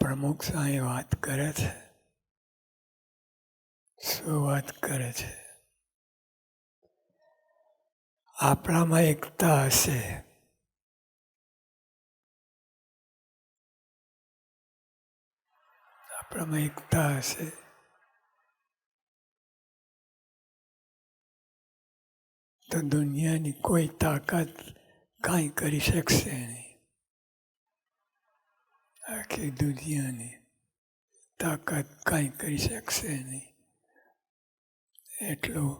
પ્રમુખ સ્વામી વાત કરે છે. શું વાત કરે છે? આપણામાં એકતા હશે. આપણામાં એકતા હશે તો દુનિયાની કોઈ તાકાત કાંઈ કરી શકશે નહીં. આખી દુનિયાની તાકાત કાંઈ કરી શકશે નહીં. એટલું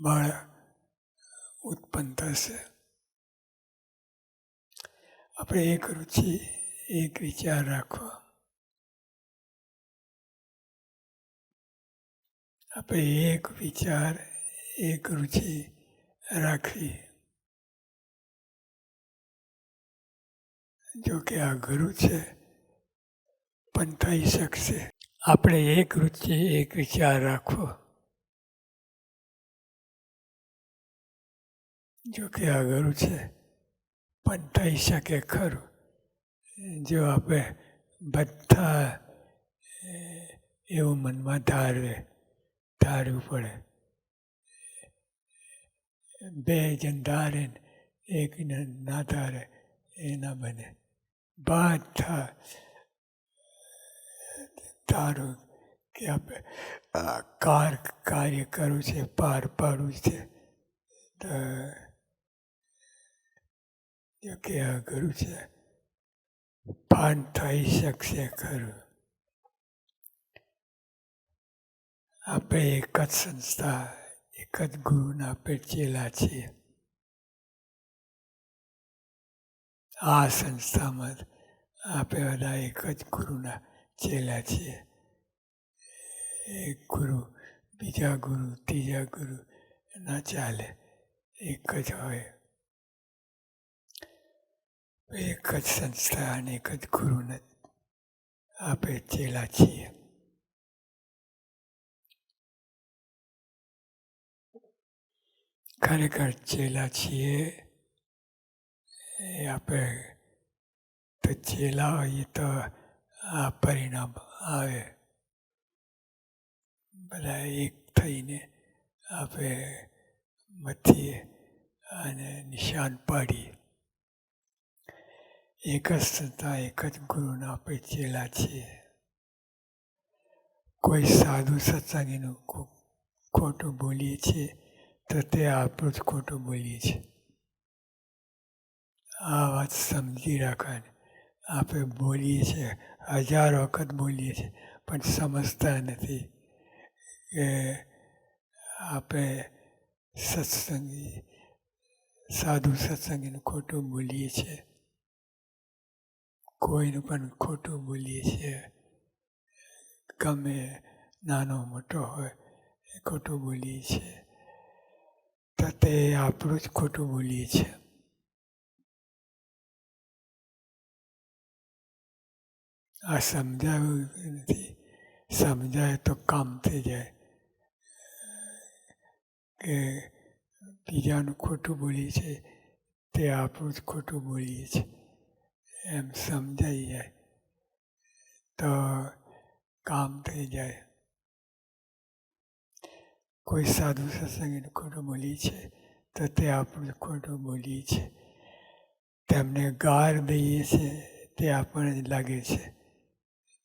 બળ ઉત્પન્ન થશે. આપણે એક રુચિ, એક વિચાર રાખવો. આપણે એક વિચાર, એક રુચિ રાખવી. જો કે આ અઘરું છે, પણ થઈ શકશે. આપણે એક રુચિ, એક વિચાર રાખવો. જો કે અઘરું છે, પણ થઈ શકે ખરું. જો આપણે બધા એવું મનમાં ધારવું પડે. બે જણ ધારે ને એક ના ધારે એ ના બને. બધા ધારો કે આપણે કાર્ય કરવું છે, પાર પાડવું છે. તો જો કે અઘરું છે, પણ થઈ શકશે ખરું. આપણે એક જ સંસ્થા, એક જ ગુરુના આપણે ચેલા છીએ. આ સંસ્થામાં આપણે બધા એક જ ગુરુના ચેલા છીએ. એક ગુરુ, બીજા ગુરુ, ત્રીજા ગુરુ ના ચાલે, એક જ હોય. એક જ સંસ્થા અને એક જ ગુરુના આપણે ચેલા છીએ. ખરેખર ચેલા છીએ એ આપણે તો ચેલા હોઈએ તો આ પરિણામ આવે. બધા એક થઈને આપણે મથીએ અને નિશાન પાડીએ. એક જ સંસ્થા, એક જ ગુરુના આપણે ચેલા છીએ. કોઈ સાધુ સત્સંગીનું ખોટું બોલીએ છીએ તો તે આપણું જ ખોટું બોલીએ છીએ. આ વાત સમજી રાખવાની. આપણે બોલીએ છીએ, 1000 વખત બોલીએ છીએ, પણ સમજતા નથી કે આપણે સાધુ સત્સંગીનું ખોટું બોલીએ છીએ. કોઈનું પણ ખોટું બોલીએ છીએ. ગમે નાનો મોટો હોય એ ખોટું બોલીએ છીએ તો તે આપણું જ ખોટું બોલીએ છીએ. આ સમજાવ્યું નથી. સમજાય તો કામ થઈ જાય કે બીજાનું ખોટું બોલીએ છીએ તે આપણું જ ખોટું બોલીએ છીએ. એમ સમજાઈ જાય તો કામ થઈ જાય. કોઈ સાધુ સત્સંગીનું ખોટું બોલીએ છીએ તો તે આપણું ખોટું બોલીએ છીએ. તેમને ગાર દઈએ છીએ તે આપણને જ લાગે છે.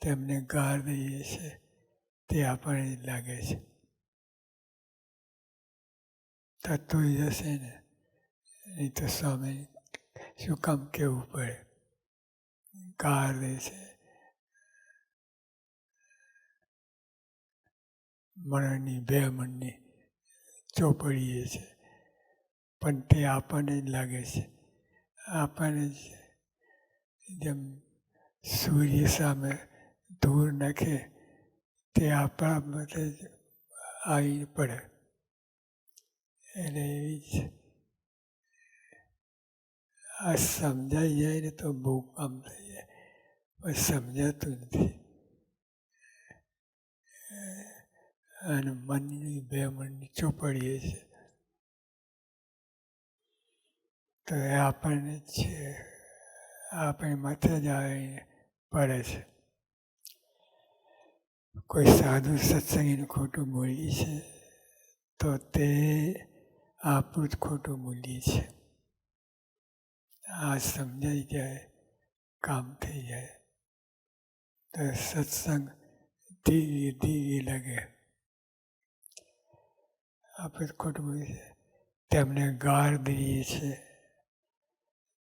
તેમને ગાર દઈએ છીએ તે આપણને જ લાગે છે. થતું જ હશે ને, નહીં તો સ્વામી શું કામ કહેવું પડે? ગાર દે છે, મણની 2 મણની ચોપડીએ છે, પણ તે આપણને જ લાગે છે. આપણને જ જેમ સૂર્ય સામે ધૂળ નાખે તે આપણા માટે જ આવી પડે. એટલે એવી જ આ સમજાઈ જાય ને તો બહુ કામ થઈ જાય. પણ સમજાતું નથી. અને મનની 2 મણની ચોપડીએ છે તો એ આપણને જ છે. આપણે માથે જ આવે પડે છે. કોઈ સાધુ સત્સંગીનું ખોટું બોલીએ છે તો તે આપણું જ ખોટું બોલીએ છે. આ સમજાઈ જાય, કામ થઈ જાય તો સત્સંગ ધીરે ધીરે લાગે. આપણે જ ખોટું બોલીએ છીએ, તેમને ગાળ દઈએ છીએ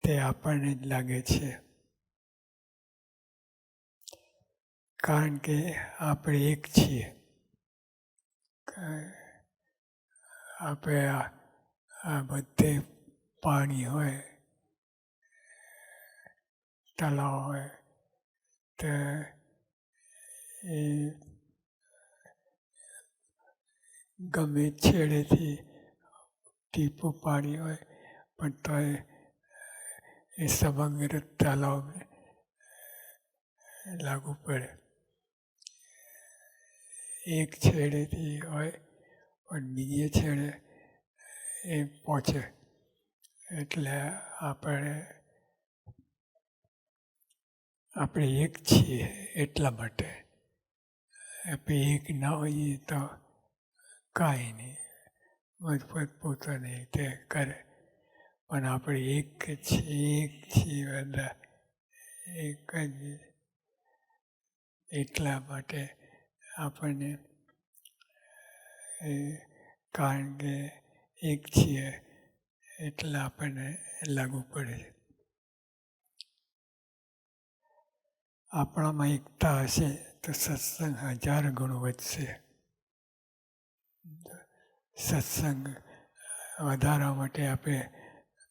તે આપણને જ લાગે છે. કારણ કે આપણે એક છીએ. આપણે આ બધે પાણી હોય, તળાવ હોય તો એ ગમે છેડેથી ટીપું પાણી હોય પણ તો એ સમગ્ર તળાવને લાગુ પડે. એક છેડેથી હોય પણ બીજે છેડે એ પહોંચે. એટલે આપણે એક છીએ એટલા માટે. આપણે એક ના હોઈએ તો કાંઈ નહીં, મજબૂત પોતાની રીતે કરે. પણ આપણે એક છીએ બધા, એક જ. એટલા માટે આપણને કારણ કે એક છીએ એટલે આપણને લાગુ પડે છે. આપણામાં એકતા હશે તો સત્સંગ 1000 ગણો વધશે. સત્સંગ વધારવા માટે આપણે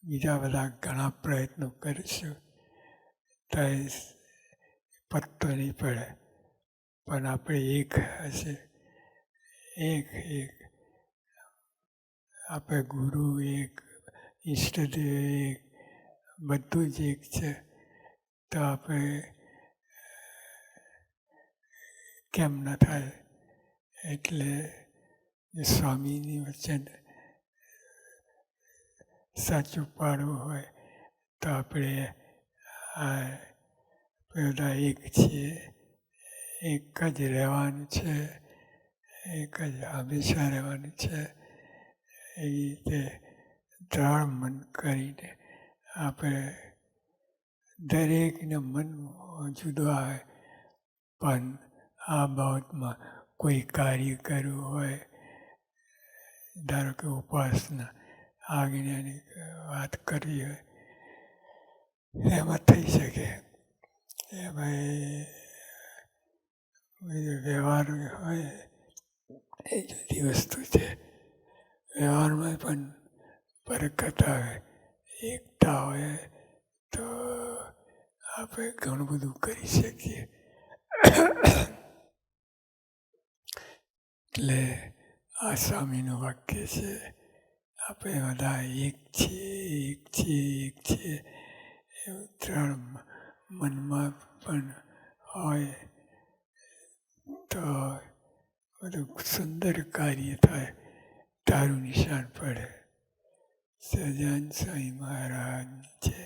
બીજા બધા ઘણા પ્રયત્નો કરીશું તો પત્તો નહીં પડે. પણ આપણે એક હશે, એક આપણે ગુરુ એક, ઈષ્ટદેવ એક, બધું જ એક છે તો આપણે કેમ ન થાય. એટલે સ્વામીની વચન સાચું પાડવું હોય તો આપણે આ બધા એક છીએ, એક જ રહેવાનું છે, એક જ હંમેશા રહેવાનું છે. એ રીતે દ્રઢ મન કરીને આપણે દરેકને મન જુદો આવે પણ આ બાબતમાં કોઈ કાર્ય કરવું હોય, ધારો કે ઉપાસના આજ્ઞાની વાત કરવી હોય એમાં થઈ શકે. એમાં વ્યવહાર હોય એ જુદી વસ્તુ છે. વ્યવહારમાં પણ બરકત આવે, એકતા હોય તો આપણે ઘણું બધું કરી શકીએ. એટલે આ સ્વામીનું વાક્ય છે, આપણે બધા એક છીએ એવું ત્રણ મનમાં પણ હોય તો બધું સુંદર કાર્ય થાય, તારું નિશાન પડે. સહજાનંદ સ્વામી મહારાજ છે.